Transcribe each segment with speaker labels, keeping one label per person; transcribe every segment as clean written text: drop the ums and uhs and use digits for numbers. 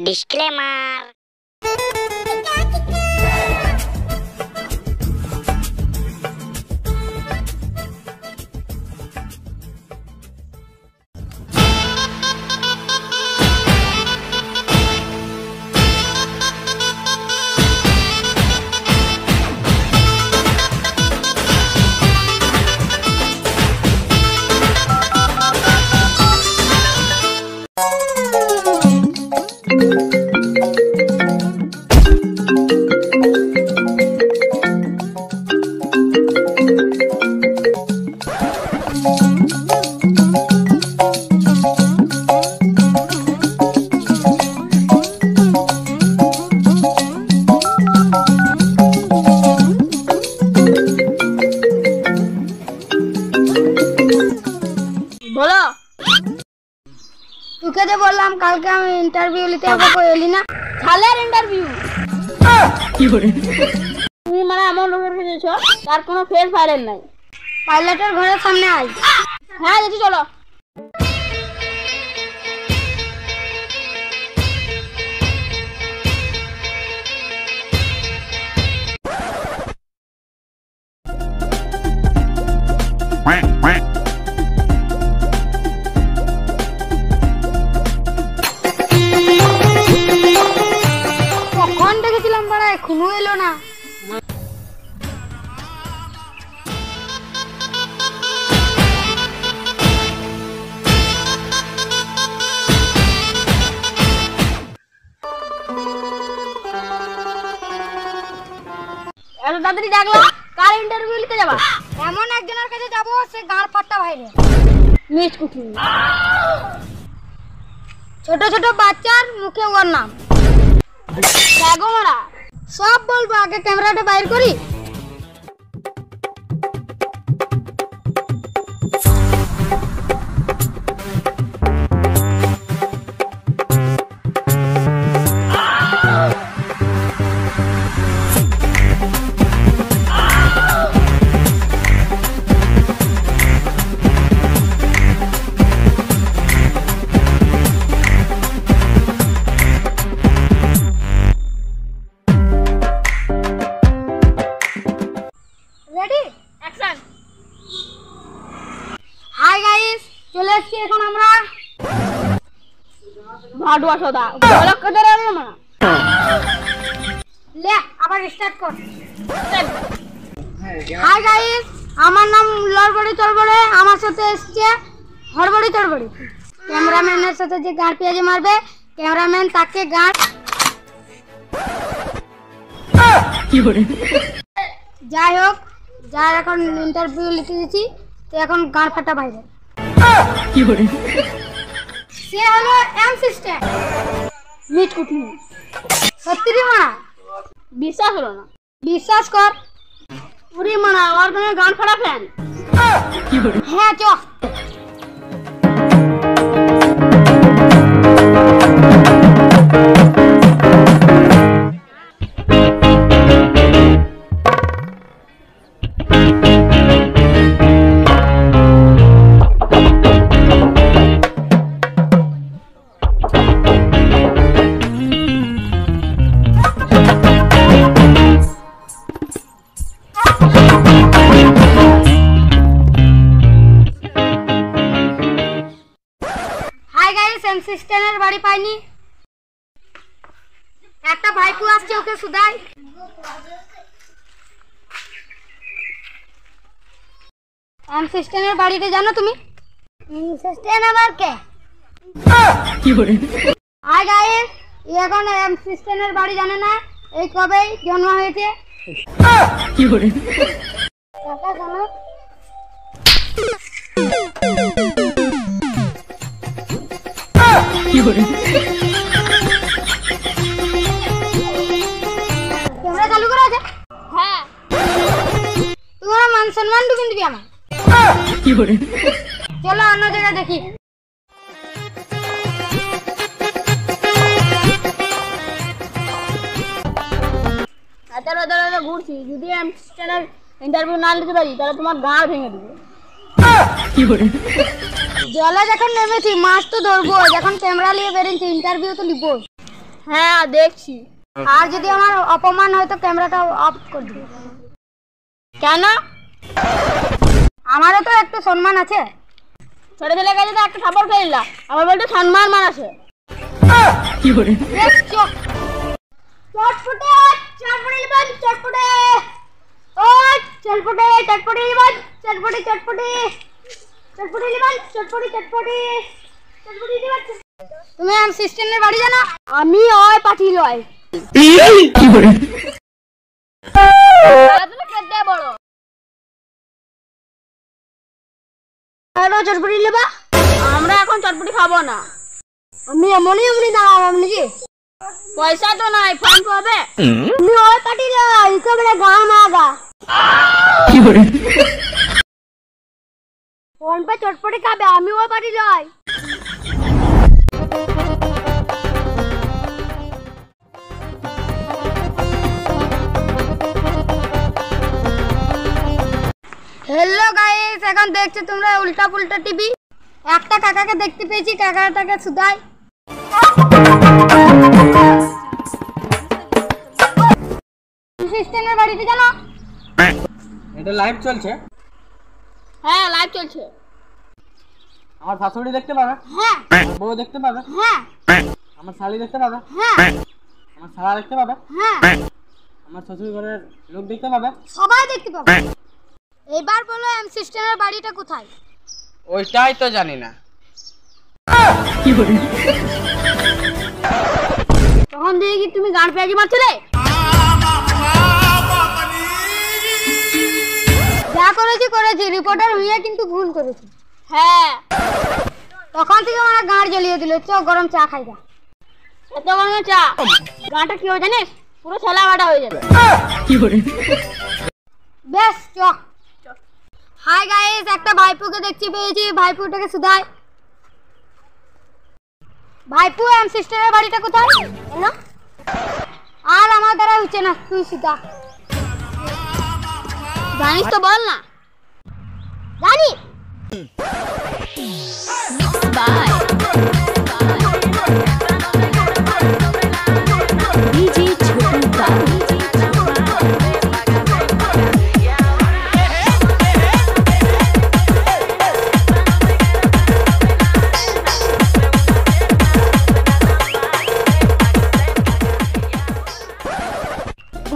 Speaker 1: Disclaimer.
Speaker 2: বলো, তোকে যে বললাম কালকে আমি ইন্টারভিউ নিতে যাবো, কই এলি না? ছালের ইন্টারভিউ কি করে? তুমি মানে এমন লোকের খেয়েছো তার কোনো ফের ফাইল নাই। পাইলটের ঘরের সামনে আই। হ্যাঁ যেতে চলো। কখন দেখেছিলাম বাড়া, এখনো এলো না। এত তাড়াতাড়ি ডাকলা, কার ইন্টারভিউ নিতে যাবা? এমন একজনের কাছে যাবো, সে গাঁড় ফাট্টা বাইরে মিস কুঠি। ছোট ছোট বাচ্চার মুখে ওর নাম। দেখো মারা, সব বলবো, আগে ক্যামেরাটা বাইর করি। Ready, action. হাই গাইস, চলে এসেছি এখন আমরা ভাডুয়া সদা। বলো কত রে মামা? লে আবার স্টার্ট কর। হাই গাইস, আমার নাম লড়বড়ি তড়বড়ে। আমার সাথে এসেছে হড়বড়ি তড়বড়ি। ক্যামেরাম্যানের সাথে যে গাঁড় পেঁয়াজি মারবে, ক্যামেরাম্যান তাকে গাঁড় কি করে। যাই হোক, যার এখন ইন্টারভিউ লিখে দিয়েছি, তো এখন গাঁড় ফাটা বাইরে কি করে। সে হলো এম সিস্টেম মিট কুটনি। সত্যি রে মানা, বিশ্বাস হলো না? বিশ্বাস কর। উরি মানা, ওর গানে গান ফাটা ফ্যান কি করে। হ্যাঁ চ। সিস্টেমের বাড়ি পাইনি, একটা ভাইপু আসছে, ওকে সুদাই। এম সিস্টেমের বাড়িতে জানো তুমি? সিস্টেম আবার কে কি করে। হাই গাইস, এখন এম সিস্টেমের বাড়ি জানে না, এই কবেই জন্ম হয়েছে কি করে। কাকা জানো কি করে। ক্যামেরা চালু করা আছে? হ্যাঁ। তোমার মান সম্মান তো কিন্তু আমার কি করে। চলো অন্য জায়গায় দেখি। ঘুরছি, যদি চ্যানেল ইন্টারভিউ না নিতে পারি তাহলে তোমার গাঁড় ভেঙে দিবে কি করে। জলে যখন নেমেছি মাছ তো ধরবো, যখন ক্যামেরা নিয়ে বেরিয়েছি ইন্টারভিউ তো নিবো। হ্যাঁ দেখছি। আর যদি আমার অপমান হয় তো ক্যামেরাটা অফ করে দিবি। কেন? আমারও তো একটু সম্মান আছে। ছোট ছেলে কাছে তো একটা থাপ্পড় খেয়ে দিলা, আমার বলতে সম্মান মান আছে। কি করে? চটপটে চটপটে লিবান চটপটে। ও চটপটে চটপটে লিবান চটপটে চটপটে। চটপটে লিবান চটপটে চটপটে। চটপটে লিবান। তুমি আম সিস্টেমের বাড়ি জানো? আমি ওই পাঠি লয়। কি করে? তুমি কেটে বড়। আরো চটপটি নেবা? আমরা এখন চটপটি খাবো না। আমি এমনি দাঁড়ালাম নাকি? পয়সা তো নাই, ফোন পাবে? তুমি ওই পাটি লয়, ইকোবরে গাঁ মাগা। কি করে? ফোন পে চটপটি খাবে, আমি ওই পাটি লয়। হ্যালো গাইস, এখন দেখছো তোমরা উল্টা পুল্টা টিভি। একটা কাকাকে দেখতে পেয়েছি, কাকাটাকে সুদাই। সিস্টেমের বাড়িতে জানো?
Speaker 1: এটা লাইভ চলছে?
Speaker 2: হ্যাঁ লাইভ চলছে।
Speaker 1: আমার শাশুড়ি দেখতে পাবে?
Speaker 2: হ্যাঁ।
Speaker 1: বউ দেখতে পাবে?
Speaker 2: হ্যাঁ।
Speaker 1: আমার শালি দেখতে পাবে?
Speaker 2: হ্যাঁ।
Speaker 1: আমার শালা দেখতে পাবে?
Speaker 2: হ্যাঁ।
Speaker 1: আমার শ্বশুর ঘরের লোক দেখতে পাবে?
Speaker 2: সবাই দেখতে পাবে। এবার বলো এম সিস্টেমের বাড়িটা কোথায়?
Speaker 1: ওইটাই তো জানি না।
Speaker 2: কি করে? তখন দেখি কি তুমি গান পেঁয়াজি মারছিলে? যা করেছি রিপোর্টার হইয়া কিন্তু ভুল করেছি। হ্যাঁ। তখন থেকে আমার গাঁড় জ্বলিয়ে দিল। চ গরম চা খাইগা। এত গরম চা গাঁটা কি হয় জানিস? পুরো ছেলা বাটা হয়ে যাবে। কি করে? বেশ চ। হাই গাইস, একটা ভাইপুকে দেখতে পেয়েছি, ভাইপুটাকে সুদাই। ভাইপু এম সিস্টারের বাড়িটা কোথায়? না আর আমার দ্বারা হচ্ছে না, তুই সুদা। জানিস তো বল না। জানি। বাই ডিজে ছোটু বাই।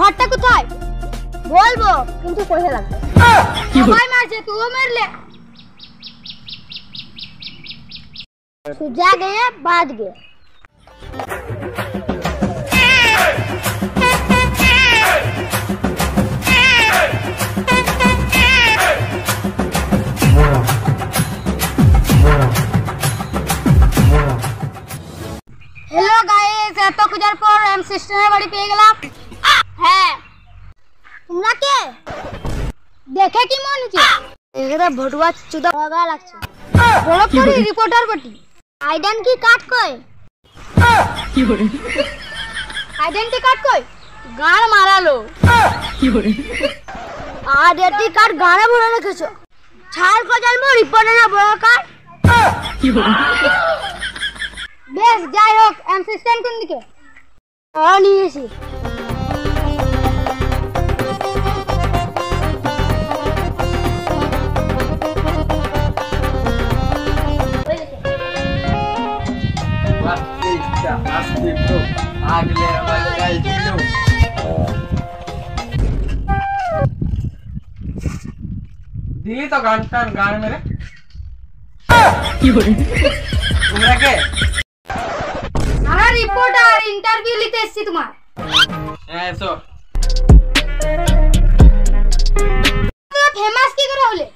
Speaker 2: ঘরটা কোথায় বলবো, কিন্তু পয়সা লাগবে। সবাই মারছে, তুইও মারলে। সুজা গিয়ে বাদ গে। হ্যালো গাইস, এত খোঁজার পর এম সিস্টেমের বাড়ি পেয়ে গেলাম। হ্যাঁ। তোমরা কে? দেখে কি মনে হচ্ছে? এখানে ভটুয়া চুদা লাগা লাগছে। বড় করে রিপোর্টার বটি। আইডেন্টি কার্ড কই? কি করে? আইডেন্টি কার্ড কই? গান মারালো। কি করে? আইডেন্টি কার্ড গানে ভরে রেখেছো। ছাড় কো জানবো রিপোর্টার না বড় কার্ড। কি করে? বেশ যাই হোক, এম সিস্টেম কোন দিকে? নিয়েছি।
Speaker 1: দিলি তো গান মেরে।
Speaker 3: কি করে?
Speaker 1: তোমরা কে?
Speaker 2: আমরা রিপোর্টার, ইন্টারভিউ নিতে এসেছি তোমার।
Speaker 1: হ্যাঁ এসো।
Speaker 2: তুমি ফেমাস কি করে হলে?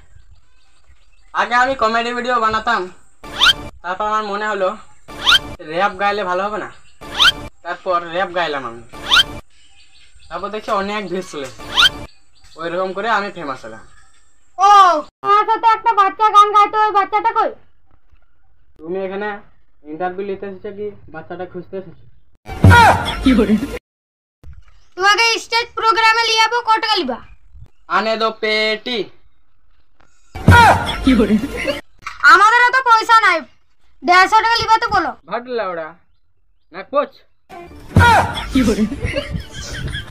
Speaker 1: আগে আমি কমেডি ভিডিও বানাতাম, তারপর আমার মনে হলো র্যাপ গাইলে ভালো হবে না, তারপর র্যাপ গাইলাম আমি। তারপর দেখছি অনেক ভিউজ চলে, ওইরকম করে আমি ফেমাস হলাম।
Speaker 2: ও, আমার সাথে একটা বাচ্চা গান গাইতো, ওই বাচ্চাটা কই?
Speaker 1: তুমি এখানে ইন্টারভিউ নিতে এসেছো কি বাচ্চাটা খুঁজতে এসেছো?
Speaker 3: কি করে?
Speaker 2: তোমাকে স্টেজ প্রোগ্রামে নিয়ে যাবো, কত টাকা লিবা?
Speaker 1: আনে দো পেটি।
Speaker 3: কি করে?
Speaker 2: আমাদেরও তো পয়সা নাই, 150 টাকা লিবা তো বলো।
Speaker 1: ভাট লাউড়া না কোচ।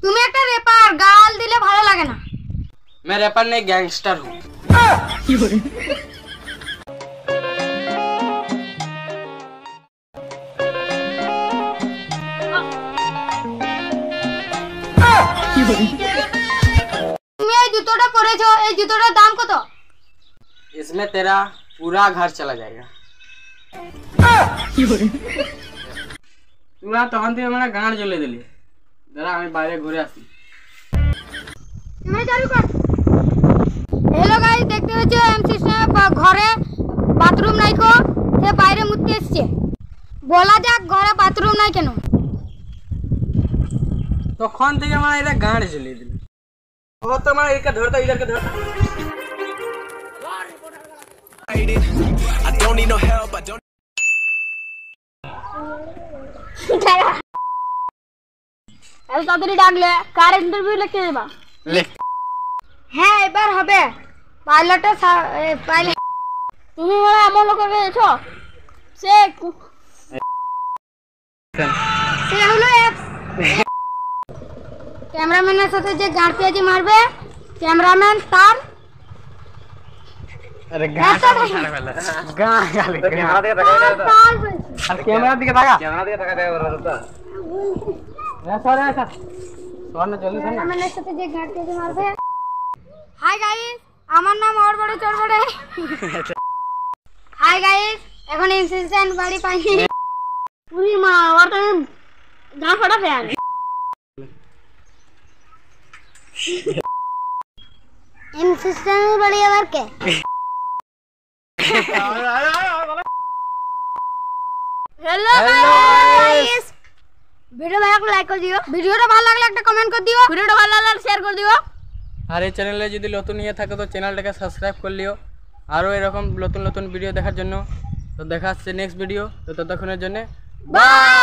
Speaker 2: তুমি একটা রেপার, গাল দিলে ভালো লাগে না।
Speaker 1: मैं रैपर नहीं गैंगस्टर हूँ।
Speaker 2: তুমি এই জুতোটা পরেছো, এই জুতোটার দাম কত?
Speaker 1: इसमें तेरा पूरा घर चला जाएगा। তোরা তখন থেকে মানে গান জ্বলে দিলি। দাঁড়া আমি বাইরে ঘুরে আসি।
Speaker 2: ক্যামেরা চালু কর। হ্যালো গাইস, দেখতে পাচ্ছ এমসি ঘরে বাথরুম নাই কো, সে বাইরে মুততে এসেছে। বলা যাক ঘরে বাথরুম নাই কেন?
Speaker 1: তখন থেকে মানে এটা গান জ্বলে দিলি। ও তো মানে এদিকে ধরতা, ইধারকে ধরতা।
Speaker 4: I don't need no help. I don't.
Speaker 2: এত তাড়াতাড়ি ডাকলে কার ইন্টারভিউ লিখতে দেবা?
Speaker 1: লিখ।
Speaker 2: হ্যাঁ এবার হবে। পাইলটটা পাইলট তুমি মানে এমন লোক পেয়েছো, সে হলো ক্যামেরাম্যানের সাথে যে গাঁট পেঁয়াজি মারবে, ক্যামেরাম্যান তার
Speaker 1: अरे गान ছাড়া ফেলে। গান গালি। ক্যামেরা দিকে তাকা। আর ক্যামেরা দিকে তাকা। ক্যামেরা দিকে তাকা দাদা। সরে আসা। সরনা জলদি সরনা।
Speaker 2: ক্যামেরাম্যানের সাথে যে গাঁট পেঁয়াজি মারবে। হাই গাইস, আমার নাম ওর বড় চোর বড়ে। হাই গাইস, এখন ইনসিস্টেন্ট বাড়ি পাইনি। পুরি মা ওর তো গান ফাটা ফ্যান। ইনসিস্টেন্ট বাড়ি আবার কে? हेलो गाइस, ভিডিও ভালো লাগলে লাইক করে দিও, ভিডিওটা ভালো লাগলে একটা কমেন্ট করে দিও, ভিডিওটা ভালো লাগলে শেয়ার করে দিও।
Speaker 1: আর এই চ্যানেলে যদি নতুন নিয়ে থাকে তো চ্যানেলটাকে সাবস্ক্রাইব করে লিও। আরও এরকম নতুন নতুন ভিডিও দেখার জন্য। তো দেখা হচ্ছে নেক্সট ভিডিও। তো ততক্ষণের জন্য
Speaker 2: বাই।